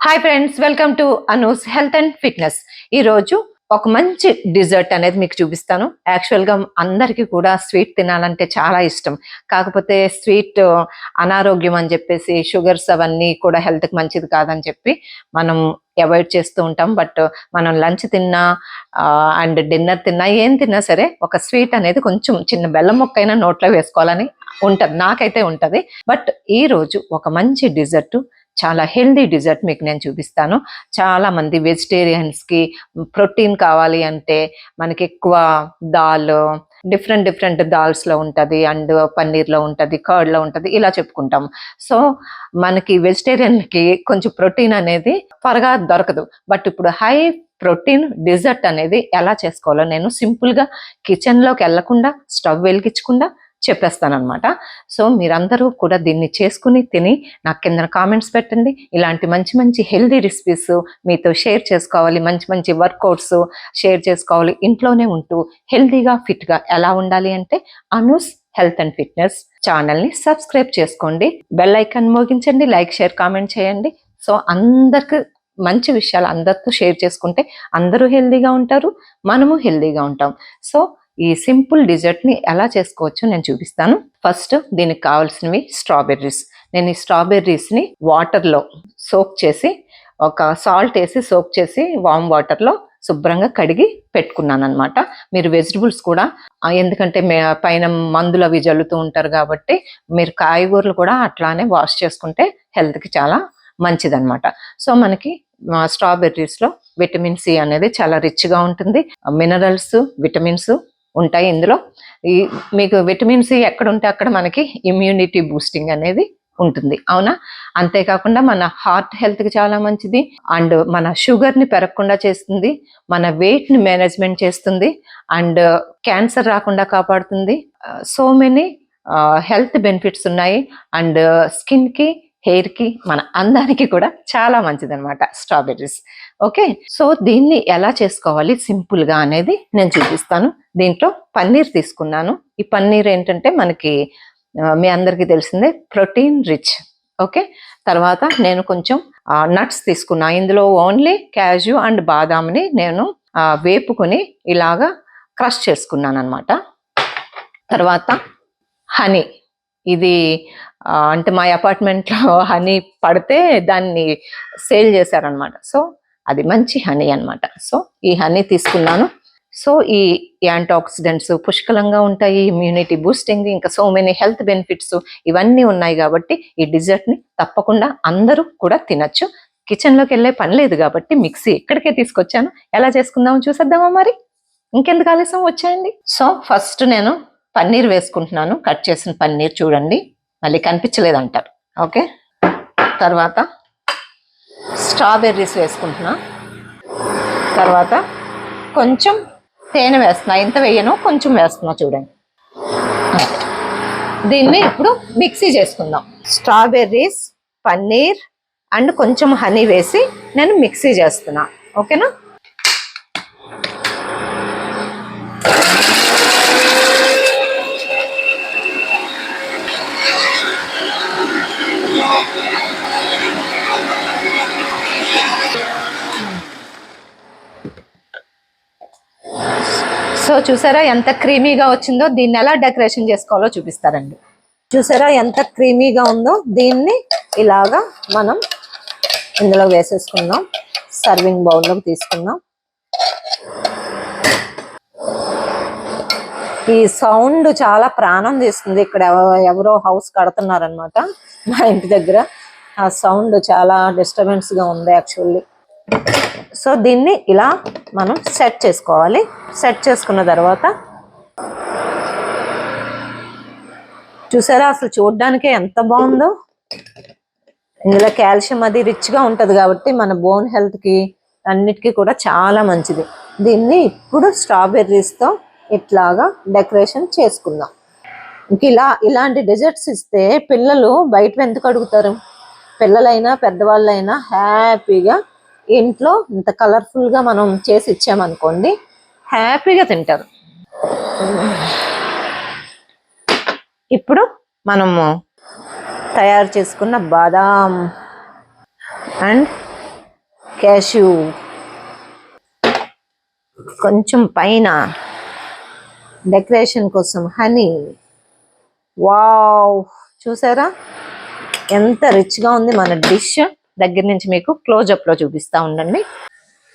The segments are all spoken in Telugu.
Hi friends, welcome to Anu's health and fitness. ఈరోజు ఒక మంచి డిజర్ట్ అనేది మీకు చూపిస్తాను. యాక్చువల్గా అందరికీ కూడా స్వీట్ తినాలంటే చాలా ఇష్టం. కాకపోతే స్వీట్ అనారోగ్యం అని చెప్పేసి షుగర్స్ అవన్నీ కూడా హెల్త్కి మంచిది కాదని చెప్పి మనం అవాయిడ్ చేస్తూ ఉంటాం. బట్ మనం లంచ్ తిన్నా అండ్ డిన్నర్ తిన్నా ఏం తిన్నా సరే ఒక స్వీట్ అనేది కొంచెం చిన్న బెల్లం ముక్కైనా నోట్లో వేసుకోవాలని ఉంటుంది, నాకైతే ఉంటుంది. బట్ ఈరోజు ఒక మంచి డిజర్ట్, చాలా హెల్దీ డిజర్ట్ మీకు నేను చూపిస్తాను. చాలా మంది వెజిటేరియన్స్కి ప్రోటీన్ కావాలి అంటే మనకి ఎక్కువ దాల్, డిఫరెంట్ దాల్స్లో ఉంటుంది, అండ్ పన్నీర్లో ఉంటుంది, కర్డ్లో ఉంటుంది, ఇలా చెప్పుకుంటాం. సో మనకి వెజిటేరియన్కి కొంచెం ప్రోటీన్ అనేది త్వరగా దొరకదు. బట్ ఇప్పుడు హై ప్రోటీన్ డిజర్ట్ అనేది ఎలా చేసుకోవాలో నేను సింపుల్గా కిచెన్లోకి వెళ్లకుండా స్టవ్ వెలిగించకుండా చెప్పేస్తానమాట. సో మీరందరూ కూడా దీన్ని చేసుకుని తిని నాకు కింద కామెంట్స్ పెట్టండి. ఇలాంటి మంచి మంచి హెల్దీ రెసిపీస్ మీతో షేర్ చేసుకోవాలి, మంచి మంచి వర్కౌట్స్ షేర్ చేసుకోవాలి. ఇంట్లోనే ఉంటూ హెల్దీగా ఫిట్గా ఎలా ఉండాలి అంటే అనూస్ హెల్త్ అండ్ ఫిట్నెస్ ఛానల్ని సబ్స్క్రైబ్ చేసుకోండి, బెల్ ఐకాన్ మోగించండి, లైక్ షేర్ కామెంట్ చేయండి. సో అందరికి మంచి విషయాలు అందరితో షేర్ చేసుకుంటే అందరూ హెల్దీగా ఉంటారు, మనము హెల్దీగా ఉంటాం. సో ఈ సింపుల్ డిజర్ట్ని ఎలా చేసుకోవచ్చో నేను చూపిస్తాను. ఫస్ట్ దీనికి కావాల్సినవి స్ట్రాబెర్రీస్. నేను ఈ స్ట్రాబెర్రీస్ని వాటర్లో సోక్ చేసి, ఒక సాల్ట్ వేసి సోక్ చేసి వామ్ వాటర్లో శుభ్రంగా కడిగి పెట్టుకున్నాను అనమాట. మీరు వెజిటబుల్స్ కూడా, ఎందుకంటే పైన మందులు అవి జల్లుతూ ఉంటారు కాబట్టి మీరు కాయగూరలు కూడా అట్లానే వాష్ చేసుకుంటే హెల్త్కి చాలా మంచిదన్నమాట. సో మనకి స్ట్రాబెర్రీస్లో విటమిన్ సి అనేది చాలా రిచ్గా ఉంటుంది. మినరల్స్, విటమిన్స్ ఉంటాయి ఇందులో. ఈ మీకు విటమిన్ సి ఎక్కడ ఉంటే అక్కడ మనకి ఇమ్యూనిటీ బూస్టింగ్ అనేది ఉంటుంది, అవునా? అంతేకాకుండా మన హార్ట్ హెల్త్కి చాలా మంచిది, అండ్ మన షుగర్ని పెరగకుండా చేస్తుంది, మన వెయిట్ని మేనేజ్మెంట్ చేస్తుంది, అండ్ క్యాన్సర్ రాకుండా కాపాడుతుంది. సో మెనీ హెల్త్ బెనిఫిట్స్ ఉన్నాయి. అండ్ స్కిన్కి, హెయిర్కి, మన అందానికి కూడా చాలా మంచిది అనమాట స్ట్రాబెర్రీస్. ఓకే, సో దీన్ని ఎలా చేసుకోవాలి సింపుల్గా అనేది నేను చూపిస్తాను. దీంట్లో పన్నీర్ తీసుకున్నాను. ఈ పన్నీర్ ఏంటంటే మనకి మీ అందరికీ తెలిసిందే, ప్రోటీన్ రిచ్. ఓకే, తర్వాత నేను కొంచెం నట్స్ తీసుకున్నా. ఇందులో ఓన్లీ క్యాజు అండ్ బాదాంని నేను వేపుకొని ఇలాగా క్రష్ చేసుకున్నాను అనమాట. తర్వాత హనీ, ఇది అంటే మా అపార్ట్మెంట్లో హనీ పడితే దాన్ని సేల్ చేశారనమాట. సో అది మంచి హనీ అనమాట. సో ఈ హనీ తీసుకున్నాను. సో ఈ యాంటీ ఆక్సిడెంట్స్ పుష్కలంగా ఉంటాయి, ఇమ్యూనిటీ బూస్టింగ్, ఇంకా సో మెనీ హెల్త్ బెనిఫిట్స్ ఇవన్నీ ఉన్నాయి కాబట్టి ఈ డిజర్ట్ని తప్పకుండా అందరూ కూడా తినచ్చు. కిచెన్లోకి వెళ్ళే పని లేదు కాబట్టి మిక్సీ ఇక్కడికే తీసుకొచ్చాను. ఎలా చేసుకుందామో చూసేద్దామా మరి? ఇంకెందుకు ఆలస్యం, వచ్చేయండి. సో ఫస్ట్ నేను పన్నీర్ వేసుకుంటున్నాను. కట్ చేసిన పన్నీర్ చూడండి, మళ్ళీ కనిపించలేదంటారు. ఓకే, తర్వాత స్ట్రాబెర్రీస్ వేసుకుంటున్నా. తర్వాత కొంచెం తేనె వేస్తున్నా, ఎంత వేయనో కొంచెం వేస్తున్నా చూడండి. దీన్ని ఇప్పుడు మిక్సీ చేసుకుందాం. స్ట్రాబెర్రీస్, పన్నీర్ అండ్ కొంచెం హనీ వేసి నేను మిక్సీ చేస్తున్నా. ఓకేనా? సో చూసారా ఎంత క్రీమీగా వచ్చిందో? దీన్ని ఎలా డెకరేషన్ చేసుకోవాలో చూపిస్తారండి. చూసారా ఎంత క్రీమీగా ఉందో? దీన్ని ఇలాగా మనం ఇందులో వేసేసుకుందాం. సర్వింగ్ బౌల్లోకి తీసుకుందాం. ఈ సౌండ్ చాలా ప్రాణం తీస్తుంది. ఇక్కడ ఎవరో హౌస్ కడుతున్నారనమాట మా ఇంటి దగ్గర. ఆ సౌండ్ చాలా డిస్టర్బెన్స్గా ఉంది యాక్చువల్లీ. సో దీన్ని ఇలా మనం సెట్ చేసుకోవాలి. సెట్ చేసుకున్న తర్వాత చూసారా అసలు చూడడానికే ఎంత బాగుందో. ఇందులో కాల్షియం అది రిచ్గా ఉంటుంది కాబట్టి మన బోన్ హెల్త్కి అన్నిటికీ కూడా చాలా మంచిది. దీన్ని ఇప్పుడు స్ట్రాబెర్రీస్తో ఇట్లాగా డెకరేషన్ చేసుకుందాం. ఇంక ఇలాంటి డెజర్ట్స్ ఇస్తే పిల్లలు బయట ఎందుకు అడుగుతారు? పిల్లలైనా పెద్దవాళ్ళైనా హ్యాపీగా ఇంట్లో ఇంత కలర్ఫుల్గా మనం చేసి ఇచ్చామనుకోండి, హ్యాపీగా తింటారు. ఇప్పుడు మనము తయారు చేసుకున్న బాదాం అండ్ క్యాష్యూ, కొంచెం పైన డెకరేషన్ కోసం హనీ. వావ్, చూసారా ఎంత రిచ్గా ఉంది మన డిష్. దగ్గర నుంచి మీకు క్లోజప్లో చూపిస్తూ ఉండండి.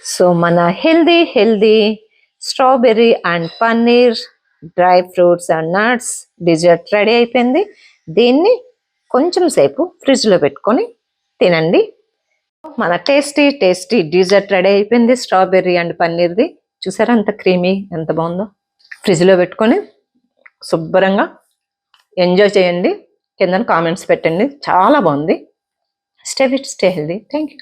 సో మన healthy strawberry and paneer, dry fruits and nuts dessert ready అయిపోయింది. దీన్ని కొంచెం సేపు ఫ్రిడ్జ్లో పెట్టుకొని తినండి. మన టేస్టీ డిజర్ట్ రెడీ అయిపోయింది, స్ట్రాబెర్రీ అండ్ పన్నీర్ది. చూసారా ఎంత క్రీమీ, ఎంత బాగుందో. ఫ్రిడ్జ్లో పెట్టుకొని శుభ్రంగా ఎంజాయ్ చేయండి. కింద కామెంట్స్ పెట్టండి, చాలా బాగుంది. Stay fit, stay healthy. Thank you.